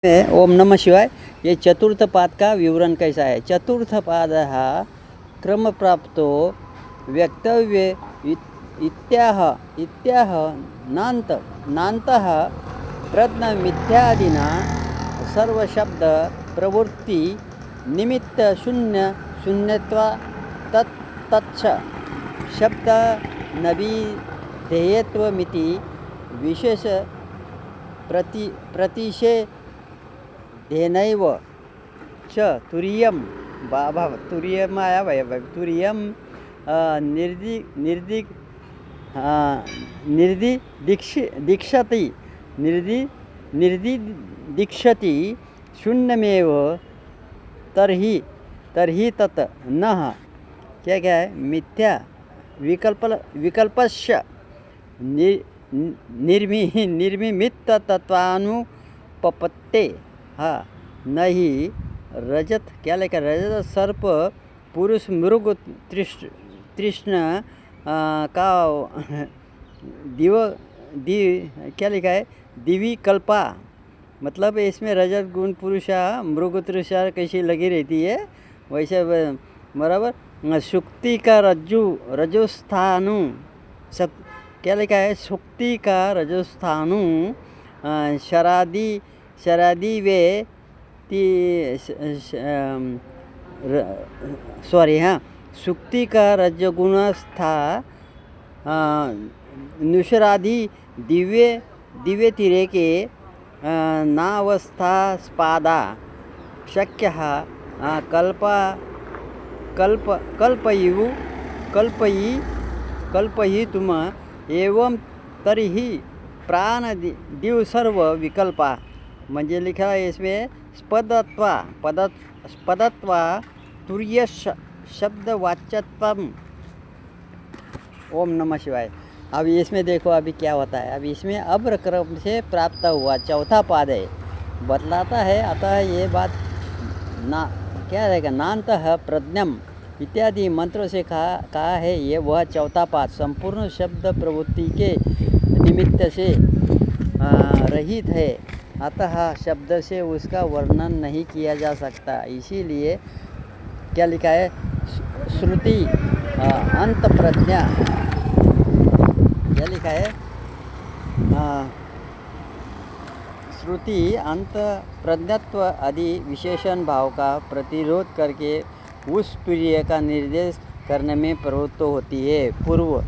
ओम नमः शिवाय। ये चतुर्थ पाद का विवरण कैसा है। चतुर्थ पाद क्रम प्राप्तो वक्तव्य इत्याह इत्याह नान्तः प्रज्ञ मिथ्यादिना सर्वशब्द प्रवृत्ति निमित्त शून्य शून्यत्वा तच्च शब्द नविधेयत्वमिति विशेष प्रतिषेधेनैव च तुरीयं तुरीयमाया तुरीयं निर्दिदीक्षति निर्दिदीक्षति शून्यमेव तर्हि तत् नः क्या क्या है मिथ्या विकल्पस्य निर्मिमित तत्वानुपपत्ते नहीं रजत क्या लिखा रजत सर्प पुरुष मृग तृष्ण का क्या लिखा है दिविकल्पा। मतलब इसमें रजत गुण पुरुषा मृग तृषा कैसी लगी रहती है वैसे बराबर। सुक्ति का रजोस्थानु सब क्या लिखा है सुक्ति का रजस्थानु शरादी वे सुक्ति का रजगुणस्था नुषरादि दिव्य तिरे के नावस्था स्पादा शक्य कल्पयि तुम एवं तरीही प्राण दिव सर्व विकल्पा। म्हणजे लिखा है इसमें स्पदत्वा तुर्य शब्द वाच्यत्वम। ओम नमः शिवाय। अब इसमें देखो अभी क्या होता है। अभी इसमें अब्र क्रम से प्राप्त हुआ चौथा पाद है बतलाता है। अतः ये बात ना क्या रहेगा नान्तः प्रज्ञम इत्यादि मंत्रों से कहा है। ये वह चौथा पाद संपूर्ण शब्द प्रवृत्ति के निमित्त से रहित है। अतः शब्द से उसका वर्णन नहीं किया जा सकता। इसीलिए क्या लिखा है श्रुति अंत प्रज्ञा क्या लिखा है श्रुति अंत प्रज्ञत्व आदि विशेषण भाव का प्रतिरोध करके उस तुरीय का निर्देश करने में प्रवृत्त होती है। पूर्व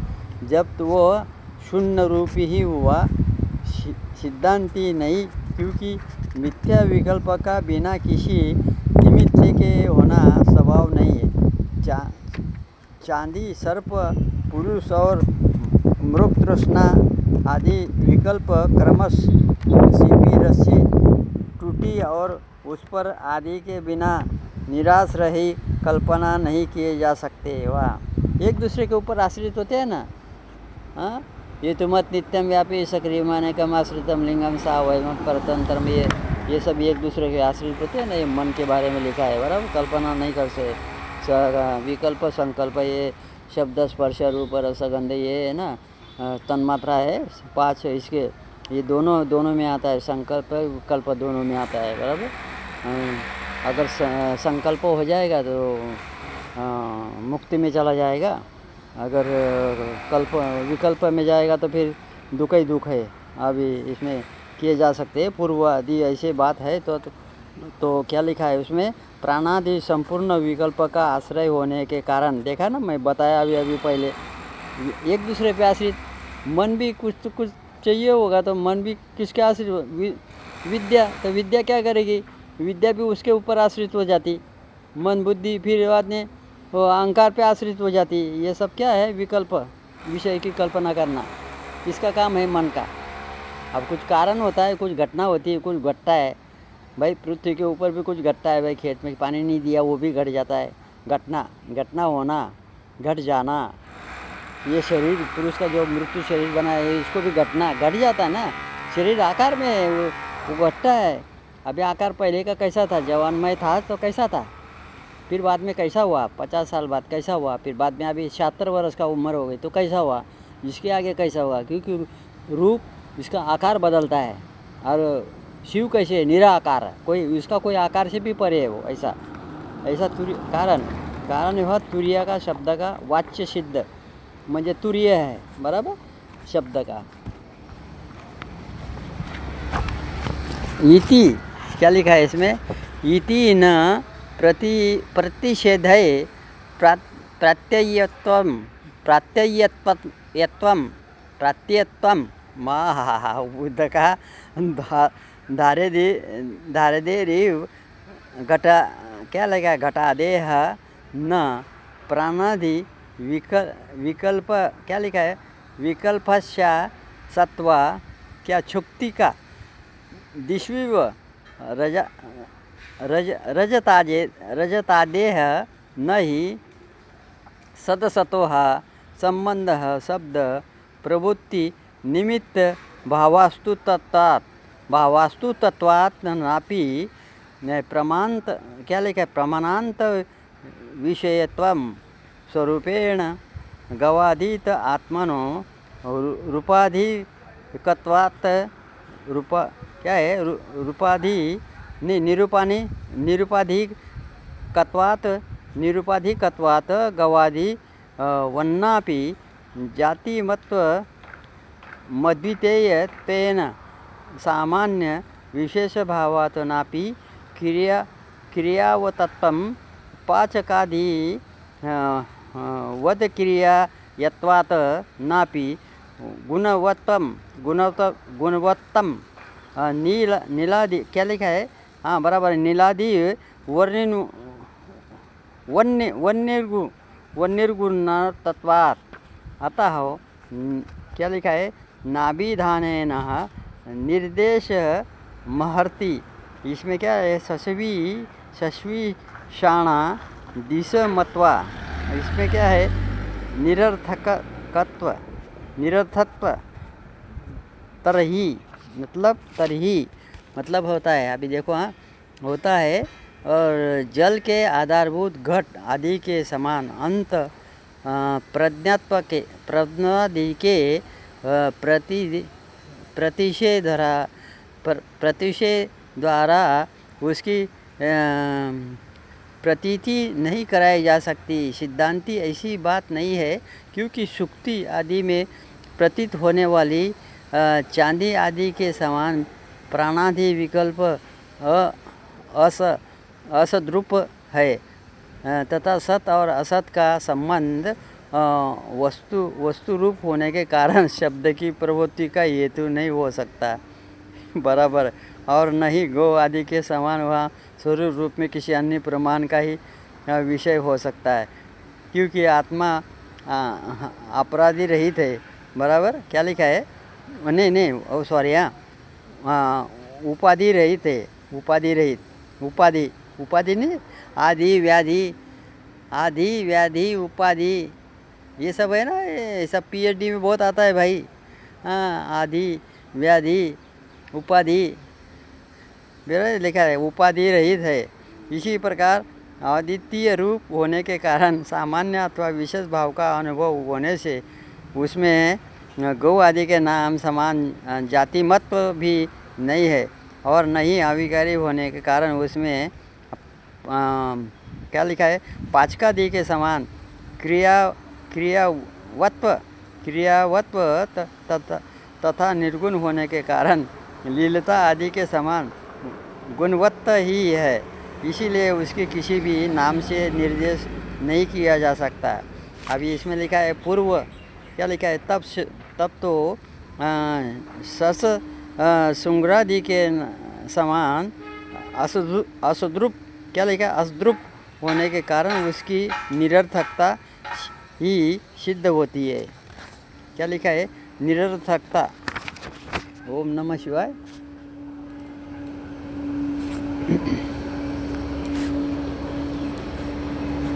जब तो वो शून्य रूपी ही हुआ सिद्धांति नहीं, क्योंकि मिथ्या विकल्प का बिना किसी निमित्त के होना स्वभाव नहीं है। चांदी सर्प पुरुष और मृग तृष्णा आदि विकल्प क्रमश सीपी रस्सी टूटी और उस पर आदि के बिना निराश रही कल्पना नहीं किए जा सकते। वाह एक दूसरे के ऊपर आश्रित होते हैं ना। हाँ ये तो मत नित्यम व्यापी सक्रियमाने कम आश्रितम लिंगम सावयम परतंत्रम ये सब एक दूसरे के आश्रित होते हैं ना। ये मन के बारे में लिखा है बराबर। कल्पना नहीं कर सकते। विकल्प संकल्प ये शब्द स्पर्श रूप रसगंध ये है ना तन्मात्रा है 5 इसके ये दोनों में आता है। संकल्प विकल्प दोनों में आता है बराबर। अगर संकल्प हो जाएगा तो मुक्ति में चला जाएगा। अगर विकल्प में जाएगा तो फिर दुख ही दुख है। अभी इसमें किए जा सकते हैं पूर्व आदि ऐसे बात है। तो क्या लिखा है उसमें प्राणादि संपूर्ण विकल्प का आश्रय होने के कारण देखा ना मैं बताया अभी पहले एक दूसरे पे आश्रित। मन भी कुछ तो कुछ चाहिए होगा तो मन भी किसके आश्रित विद्या। तो विद्या क्या करेगी विद्या भी उसके ऊपर आश्रित हो जाती। मन बुद्धि फिर बाद में वो अहंकार पे आश्रित हो जाती। ये सब क्या है विकल्प विषय की कल्पना करना इसका काम है मन का। अब कुछ कारण होता है कुछ घटना होती है कुछ घटता है भाई। पृथ्वी के ऊपर भी कुछ घटता है भाई। खेत में पानी नहीं दिया वो भी घट जाता है। घटना होना घट जाना। ये शरीर पुरुष का जो मृत्यु शरीर बना है इसको भी घट जाता है ना। शरीर आकार में है वो घटता है। अभी आकार पहले का कैसा था जवान में था तो कैसा था फिर बाद में कैसा हुआ 50 साल बाद कैसा हुआ फिर बाद में अभी 76 वर्ष का उम्र हो गई तो कैसा हुआ इसके आगे कैसा हुआ। क्योंकि रूप इसका आकार बदलता है और शिव कैसे है? निराकार, कोई उसका कोई आकार से भी परे है वो, ऐसा ऐसा तुर्य कारण कारण वह तुर्य का शब्द का वाच्य सिद्ध म्हणजे तुर्य है, बराबर शब्द का। इति क्या लिखा है इसमें? इति न प्रतिषेधये प्रत्ययत्वम प्रत्ययत्वम प्रत्ययत्वम बुद्ध का धारेदेरिव घटा क्या लगा घटादेह न प्राणादि विकल्प क्या लिखा है? विकल्पस्या सत्वा क्या छुक्ति का दिश्विव रजतादेह न ही सदसतोः संबंधः शब्द प्रवृत्ति निमित्त भावास्तु तत्वात् नापि प्रमाणांत क्या लिखा है? प्रमाणांत विषयत्वम स्वरूपेण गवाधीत आत्मनो रूपाधिकत्वात् रूप क्या है? रूपाधि निरुपाधिकत्वात् गवाधि वन्नापि जातिमत्व मद्वितीयत्वेन सामान्य विशेष भावात् नापि क्रियावतत्वं पाचकादि वदक्रियायत्वात् नापि गुणवत्तम नीलादि क्या लिखा है? हाँ बराबर, नीलादि वन्यगुणतत्वात् अतः क्या लिखा है? नाभिधानेन निर्देश महर्ति। इसमें क्या है? शश्वी शाणा दिश मत्वा। इसमें क्या है? निरर्थकत्व तरही मतलब होता है, अभी देखो हाँ होता है, और जल के आधारभूत घट आदि के समान अंत प्रज्ञादि के प्रतिषेध द्वारा उसकी प्रतीति नहीं कराई जा सकती। सिद्धांति ऐसी बात नहीं है, क्योंकि सुक्ति आदि में प्रतीत होने वाली चांदी आदि के समान प्राणादि विकल्प असद्रूप है तथा सत और असत का संबंध वस्तु रूप होने के कारण शब्द की प्रवृत्ति का हेतु नहीं हो सकता, बराबर। और न ही गौ आदि के समान वह स्वरूप रूप में किसी अन्य प्रमाण का ही विषय हो सकता है, क्योंकि आत्मा अपराधी रहित है, बराबर। क्या लिखा है? नहीं ओ सॉरी, हाँ उपाधि रहित है, उपाधि नहीं, आदि व्याधि उपाधि ये सब है ना, ये सब PhD में बहुत आता है भाई। हाँ आदि व्याधि उपाधि मेरा लिखा है, उपाधि रहित है। इसी प्रकार अद्वितीय रूप होने के कारण सामान्य अथवा विशेष भाव का अनुभव होने से उसमें गौ आदि के नाम समान जाति महत्व भी नहीं है, और नहीं अविकारी होने के कारण उसमें क्या लिखा है? पाचकादि के समान क्रियावत्व तथा निर्गुण होने के कारण लीलता आदि के समान गुणवत्ता ही है। इसीलिए उसके किसी भी नाम से निर्देश नहीं किया जा सकता। अभी इसमें लिखा है पूर्व, क्या लिखा है? तब तो सुंगरादि के समान असद्रूप क्या लिखा है? असद्रूप होने के कारण उसकी निरर्थकता ही सिद्ध होती है। क्या लिखा है? निरर्थकता। ओम नमः शिवाय।